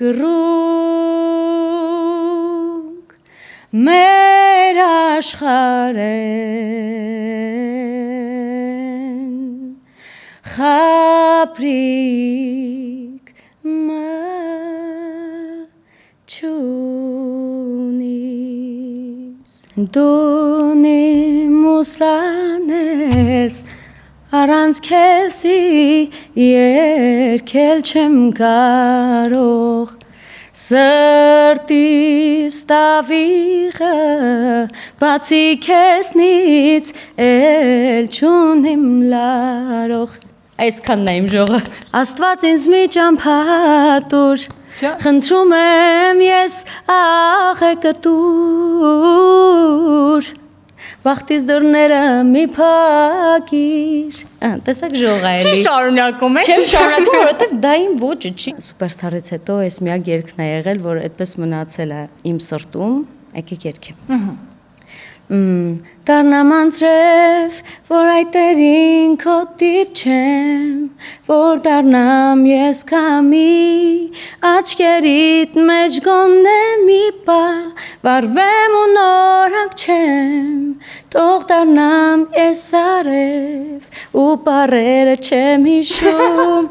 կռունկ մեր աշխարհեն խաբրիկ մչունիս դունի մուսանես Առանց քեզի երգել չեմ կարող Սրտիս տավիղը բացի քեզնից էլ չունիմ լարող Այսքանն է իմ ժողը Աստված ինձ մի ճամփա տուր Խնդրում եմ ես աղեկը տուր Բախտիս դռները մի փակիր Տեսակ ժող է էլի Չի շարունակում է Չեմ շարունակում, որովհետև դա իմ ոճը չի Սուպերստարից հետո այս միակ երգն է եղել, որ այդպես մնացել է իմ սրտում Եկեք երգեմ Դառնամ անձրև, որ այտերին քո դիպչեմ Որ դառնամ ես քամի Աչքերիդ մեջ գոնե մի պա Վարվեմ ու նոր հանգչեմ Թող դառնամ ես արև Ու պարերը չեմ հիշում